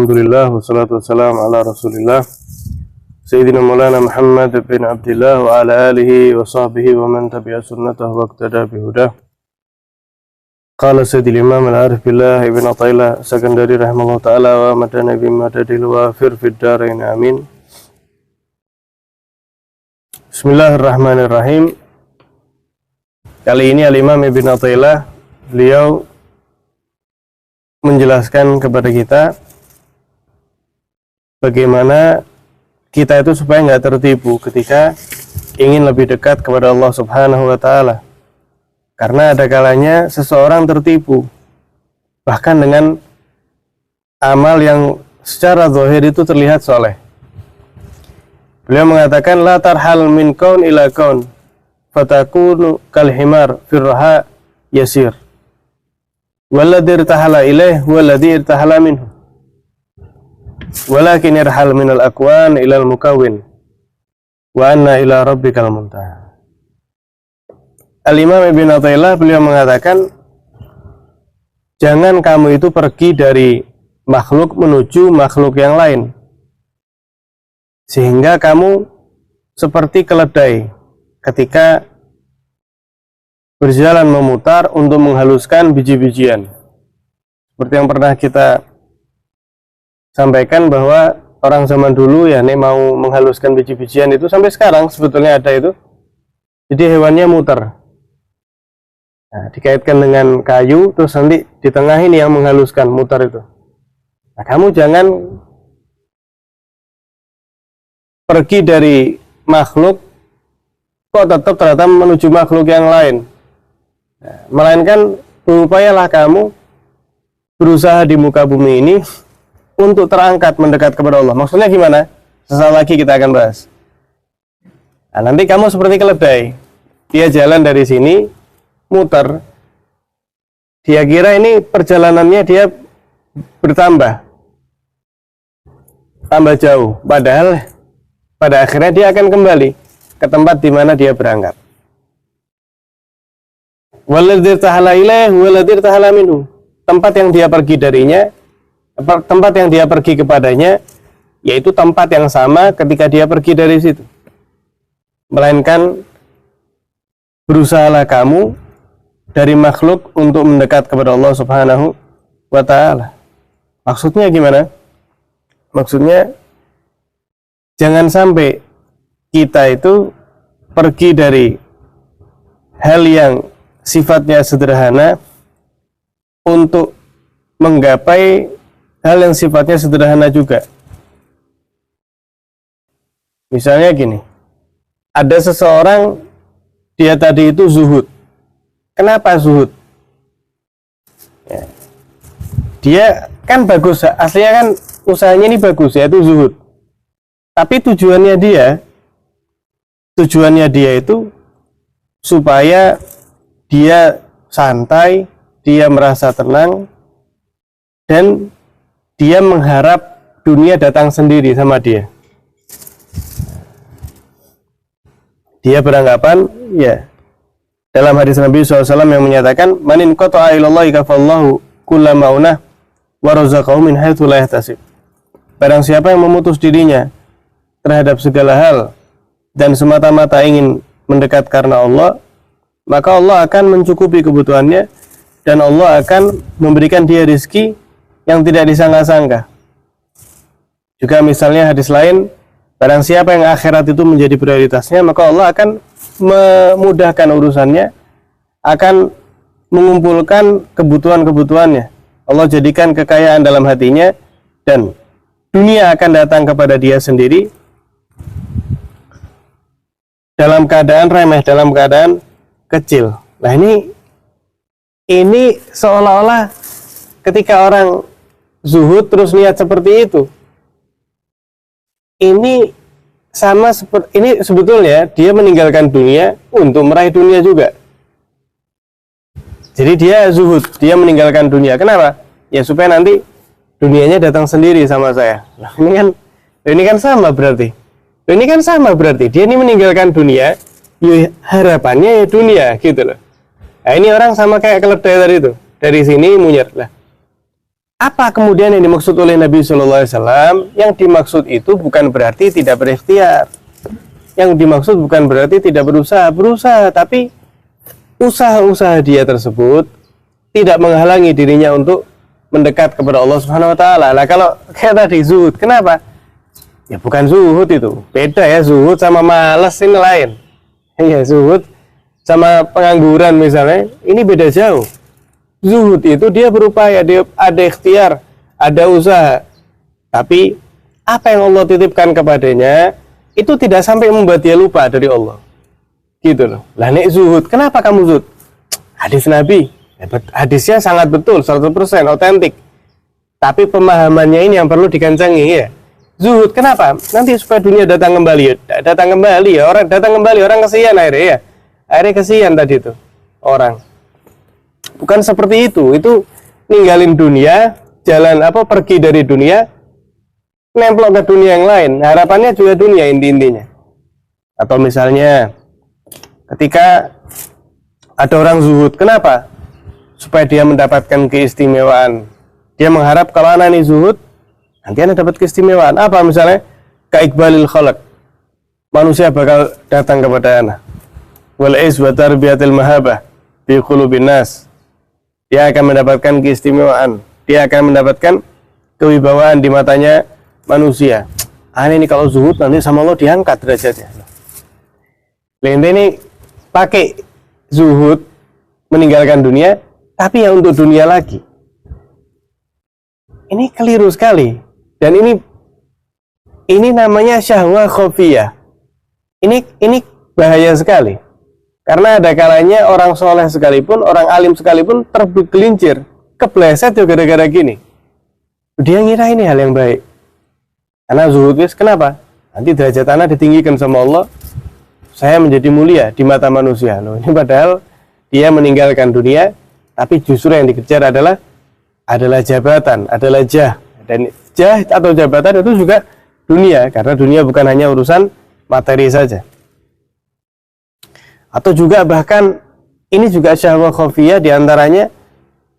Alhamdulillah wassalatu wassalamu ala Rasulillah Sayyidina Maulana Muhammad bin Abdillah wa ala alihi wa sahbihi wa man tabi'a sunnatahu wa iqtada bihudah. Qala Sayyidil Imam Al-Arif Billah Ibn Athaillah Sakandari rahimahullah ta'ala wa madana bimadadil wafir fid darain amin. Bismillahirrahmanirrahim. Kali ini Al-Imam Ibn Athaillah beliau menjelaskan kepada kita bagaimana kita itu supaya nggak tertipu ketika ingin lebih dekat kepada Allah Subhanahu wa Ta'ala. Karena ada kalanya seseorang tertipu bahkan dengan amal yang secara zahir itu terlihat soleh. Beliau mengatakan la tarhal min kaun ila kaun fatakunu kal himar firraha yasir walladhi irtahala ilaih walladhi irtahala minhu walakin irhal minal akwan ilal mukawin wa anna ila rabbikal muntaha. Al-Imam Ibn Athaillah beliau mengatakan jangan kamu itu pergi dari makhluk menuju makhluk yang lain sehingga kamu seperti keledai ketika berjalan memutar untuk menghaluskan biji-bijian. Seperti yang pernah kita sampaikan bahwa orang zaman dulu ya nih mau menghaluskan biji-bijian itu sampai sekarang sebetulnya ada itu. Jadi hewannya muter. Nah, dikaitkan dengan kayu terus nanti di tengah ini yang menghaluskan muter itu. Nah, kamu jangan pergi dari makhluk kok tetap ternyata menuju makhluk yang lain. Nah, melainkan berupayalah kamu berusaha di muka bumi ini untuk terangkat mendekat kepada Allah. Maksudnya gimana? Sesaat lagi kita akan bahas. Nah, nanti kamu seperti keledai. Dia jalan dari sini, muter. Dia kira ini perjalanannya dia bertambah. Tambah jauh. Padahal pada akhirnya dia akan kembali ke tempat di mana dia berangkat. Walladzi irtahala ilaih walladzi irtahala minhu. Tempat yang dia pergi darinya, tempat yang dia pergi kepadanya, yaitu tempat yang sama ketika dia pergi dari situ. Melainkan berusahalah kamu dari makhluk untuk mendekat kepada Allah Subhanahu wa Ta'ala. Maksudnya gimana? Maksudnya jangan sampai kita itu pergi dari hal yang sifatnya sederhana untuk menggapai hal yang sifatnya sederhana juga. Misalnya gini, ada seseorang dia tadi itu zuhud. Kenapa zuhud? Ya. Dia kan bagus, aslinya kan usahanya ini bagus, yaitu zuhud. Tapi tujuannya dia itu supaya dia santai, dia merasa tenang, dan dia mengharap dunia datang sendiri sama dia. Dia beranggapan, ya, dalam hadis Nabi SAW yang menyatakan, manin qata'a ilallahi kafallahu kulla ma'unah wa razaqahu min haitsu la yahtasib. Barang siapa yang memutus dirinya terhadap segala hal dan semata-mata ingin mendekat karena Allah, maka Allah akan mencukupi kebutuhannya dan Allah akan memberikan dia rezeki yang tidak disangka-sangka. Juga misalnya hadis lain, barang siapa yang akhirat itu menjadi prioritasnya, maka Allah akan memudahkan urusannya, akan mengumpulkan kebutuhan-kebutuhannya. Allah jadikan kekayaan dalam hatinya dan dunia akan datang kepada dia sendiri dalam keadaan remeh, dalam keadaan kecil. Nah, ini seolah-olah ketika orang zuhud terus niat seperti itu, ini sama seperti ini sebetulnya dia meninggalkan dunia untuk meraih dunia juga. Jadi dia zuhud, dia meninggalkan dunia. Kenapa? Ya supaya nanti dunianya datang sendiri sama saya. Nah, ini kan sama berarti. Ini kan sama berarti. Dia ini meninggalkan dunia, ya harapannya ya dunia gitu loh. Nah, ini orang sama kayak keledai tadi itu. Dari sini munyet lah. Apa kemudian yang dimaksud oleh Nabi Shallallahu Alaihi Wasallam? Yang dimaksud itu bukan berarti tidak berikhtiar. Yang dimaksud bukan berarti tidak berusaha, tapi usaha-usaha dia tersebut tidak menghalangi dirinya untuk mendekat kepada Allah Subhanahu Wa Taala. Nah kalau kayak tadi zuhud, kenapa? Ya bukan zuhud itu, beda ya, zuhud sama malas ini lain. Ya zuhud sama pengangguran misalnya, ini beda jauh. Zuhud itu dia berupaya, dia ada ikhtiar, ada usaha, tapi apa yang Allah titipkan kepadanya itu tidak sampai membuat dia lupa dari Allah, gitu loh. Lah nek zuhud, kenapa kamu zuhud? Hadis Nabi, hadisnya sangat betul, 100% otentik, tapi pemahamannya ini yang perlu dikencangi ya. Zuhud, kenapa? Nanti supaya dunia datang kembali, orang datang kembali, orang kesian akhirnya ya. Akhirnya kesian tadi itu orang. Bukan seperti itu ninggalin dunia, jalan pergi dari dunia, nemplok ke dunia yang lain. Harapannya juga dunia intinya. Atau misalnya ketika ada orang zuhud, kenapa? Supaya dia mendapatkan keistimewaan. Dia mengharap kalau anak ini zuhud, nanti anak dapat keistimewaan. Apa misalnya? Kaikbalil khalaq. Manusia bakal datang kepada anak. Wal is wa tarbiyatil mahabah fi qulubin nas. Dia akan mendapatkan keistimewaan. Dia akan mendapatkan kewibawaan di matanya manusia. Ini kalau zuhud nanti sama Allah diangkat derajatnya. Lente ini pakai zuhud meninggalkan dunia, tapi ya untuk dunia lagi. Ini keliru sekali. Dan ini namanya syahwah khofiyah. Ini bahaya sekali. Karena ada kalanya orang soleh sekalipun, orang alim sekalipun tergelincir, kepleset juga gara-gara gini. Dia ngira ini hal yang baik. Karena zuhud, kenapa? Nanti derajat anak ditinggikan sama Allah, saya menjadi mulia di mata manusia. Loh, ini padahal dia meninggalkan dunia, tapi justru yang dikejar adalah jabatan, adalah jah. Dan jah atau jabatan itu juga dunia, karena dunia bukan hanya urusan materi saja. Atau juga bahkan ini juga syahwah khafiyah, diantaranya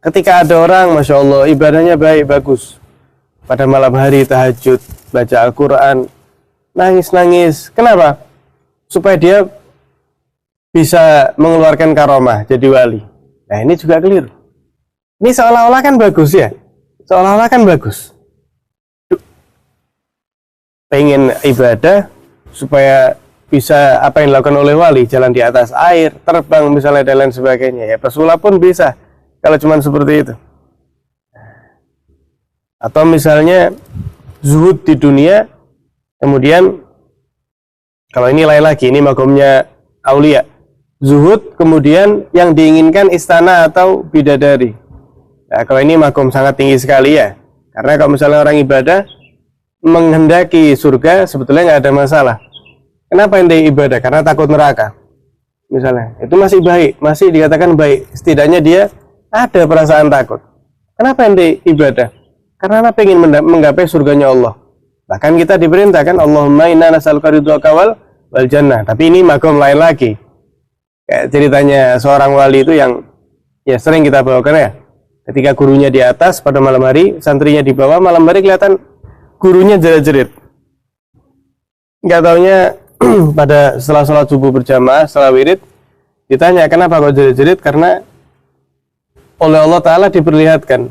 ketika ada orang Masya Allah ibadahnya baik, bagus, pada malam hari tahajud, baca Al-Quran, nangis-nangis. Kenapa? Supaya dia bisa mengeluarkan karomah, jadi wali. Nah ini juga keliru. Ini seolah-olah kan bagus ya, seolah-olah kan bagus. Pengen ibadah supaya bisa apa yang dilakukan oleh wali, jalan di atas air, terbang misalnya dan lain sebagainya. Ya pesulap pun bisa kalau cuma seperti itu. Atau misalnya zuhud di dunia, kemudian kalau ini lain lagi, ini makomnya aulia. Zuhud kemudian yang diinginkan istana atau bidadari. Nah, kalau ini makom sangat tinggi sekali ya. Karena kalau misalnya orang ibadah menghendaki surga sebetulnya nggak ada masalah. Kenapa ente ibadah? Karena takut neraka. Misalnya, itu masih baik, masih dikatakan baik. Setidaknya dia ada perasaan takut. Kenapa ente ibadah? Karena anda pengen menggapai surganya Allah. Bahkan kita diperintahkan Allahumma inna nas'aluka ridhaka wal jannah. Tapi ini makom lain lagi. Kayak ceritanya seorang wali itu yang ya sering kita bawakan ya. Ketika gurunya di atas pada malam hari, santrinya di bawah, malam hari kelihatan gurunya jerit-jerit. Nggak taunya pada setelah sholat subuh berjamaah, setelah wirid, ditanya kenapa kok jerit-jerit? Karena oleh Allah Ta'ala diperlihatkan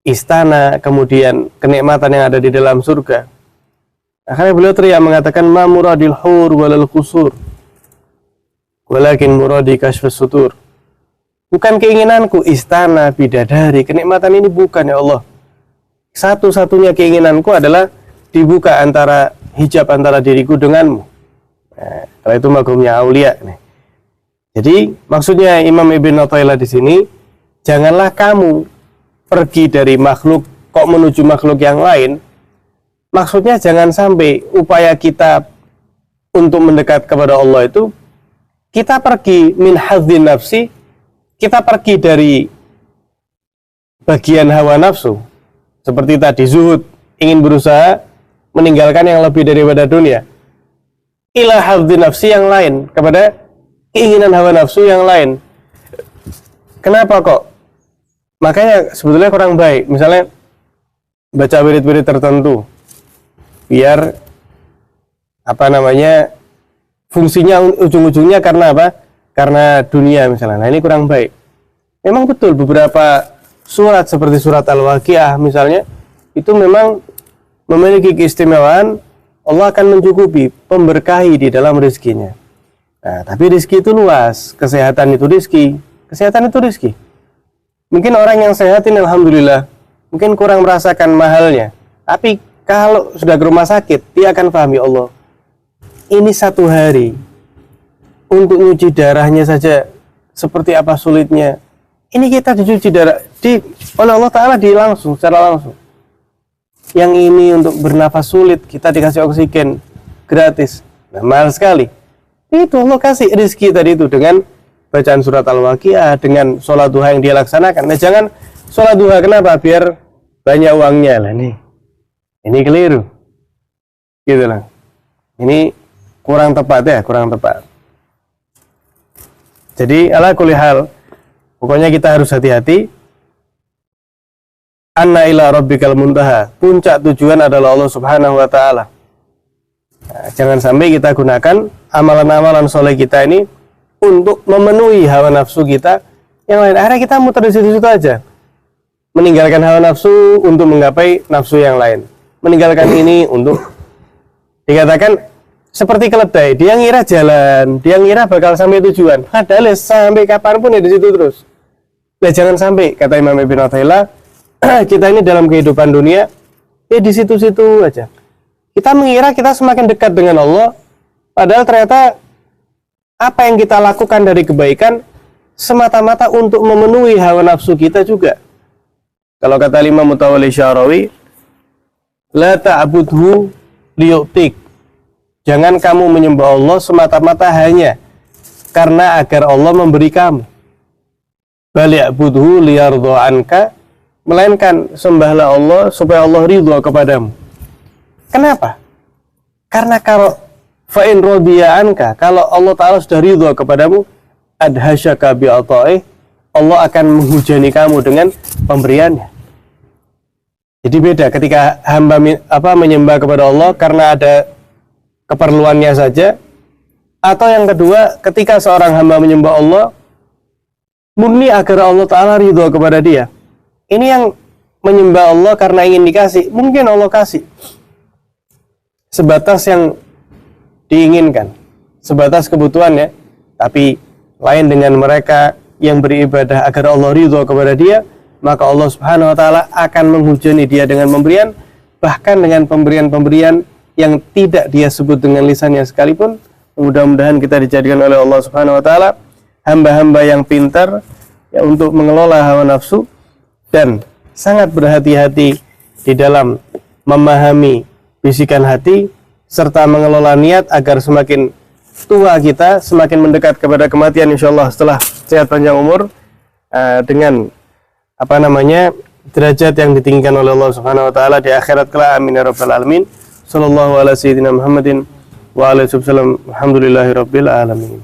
istana, kemudian kenikmatan yang ada di dalam surga. Akhirnya beliau teriak mengatakan ma muradil hur walal qusur walakin muradi kashfus sutur. Bukan keinginanku istana, bidadari, kenikmatan ini bukan ya Allah. Satu-satunya keinginanku adalah dibuka antara hijab antara diriku denganmu. Nah, kalau itu makomnya aulia nih. Jadi maksudnya Imam Ibn Athaillah di sini, janganlah kamu pergi dari makhluk kok menuju makhluk yang lain. Maksudnya jangan sampai upaya kita untuk mendekat kepada Allah itu kita pergi min hadzin nafsi, kita pergi dari bagian hawa nafsu. Seperti tadi zuhud, ingin berusaha meninggalkan yang lebih daripada dunia. Ila hadzin nafsi yang lain, kepada keinginan hawa nafsu yang lain. Kenapa kok Makanya sebetulnya kurang baik. Misalnya baca wirid-wirid tertentu, biar fungsinya ujung-ujungnya karena apa? Karena dunia misalnya. Nah ini kurang baik. Memang betul beberapa surat seperti surat Al-Waqiah misalnya, itu memang memiliki keistimewaan, Allah akan mencukupi, pemberkahi di dalam rezekinya. Nah, tapi rezeki itu luas, kesehatan itu rezeki. Mungkin orang yang sehat ini alhamdulillah, mungkin kurang merasakan mahalnya. Tapi kalau sudah ke rumah sakit, dia akan pahami Allah. Ini satu hari untuk nyuci darahnya saja seperti apa sulitnya. Ini kita dicuci darah oleh Allah Ta'ala secara langsung. Yang ini untuk bernafas sulit, kita dikasih oksigen gratis. Nah, mahal sekali. Itu Allah kasih rezeki tadi itu dengan bacaan surat Al-Waqiah, dengan sholat duha yang dia laksanakan. Nah, jangan sholat duha, kenapa? Biar banyak uangnya lah nih. Ini keliru. Gitu lah. Ini kurang tepat. Jadi ala kulli hal, pokoknya kita harus hati-hati. Anna ila rabbikal muntaha. Puncak tujuan adalah Allah Subhanahu wa taala. Nah, jangan sampai kita gunakan amalan-amalan soleh kita ini untuk memenuhi hawa nafsu kita yang lain. Akhirnya kita muter di situ-situ aja. Meninggalkan hawa nafsu untuk menggapai nafsu yang lain. Meninggalkan ini untuk dikatakan seperti keledai, dia ngira jalan, dia ngira bakal sampai tujuan. Padahal sampai kapanpun ya di situ terus. Nah, jangan sampai, kata Imam Ibn Athaillah, kita ini dalam kehidupan dunia ya di situ-situ aja. Kita mengira kita semakin dekat dengan Allah, padahal ternyata apa yang kita lakukan dari kebaikan semata-mata untuk memenuhi hawa nafsu kita juga. Kalau kata Imam Mutawalli Syarawi, la ta'budhu liyu'tik. Jangan kamu menyembah Allah semata-mata hanya karena agar Allah memberi kamu. Bal ya'budhu liyardha anka, melainkan sembahlah Allah supaya Allah ridha kepadamu. Kenapa? Karena kalau fa'in radiya anka, kalau Allah Ta'ala sudah ridha kepadamu, adhasyaka bi'ata'ih, Allah akan menghujani kamu dengan pemberiannya. Jadi beda ketika hamba menyembah kepada Allah karena ada keperluannya saja, atau yang kedua ketika seorang hamba menyembah Allah murni agar Allah Ta'ala ridha kepada dia. Ini yang menyembah Allah karena ingin dikasih, mungkin Allah kasih sebatas yang diinginkan, sebatas kebutuhannya, tapi lain dengan mereka yang beribadah agar Allah ridha kepada dia, maka Allah Subhanahu wa taala akan menghujani dia dengan pemberian, bahkan dengan pemberian-pemberian yang tidak dia sebut dengan lisannya sekalipun. Mudah-mudahan kita dijadikan oleh Allah Subhanahu wa taala hamba-hamba yang pintar ya untuk mengelola hawa nafsu dan sangat berhati-hati di dalam memahami bisikan hati serta mengelola niat agar semakin tua kita semakin mendekat kepada kematian insyaallah setelah sehat panjang umur dengan derajat yang ditinggikan oleh Allah Subhanahu wa taala di akhirat kelak. Amin ya rabbal alamin. Sallallahu ala sayyidina Muhammadin wa alihi wasallam. Alhamdulillahirabbil alamin.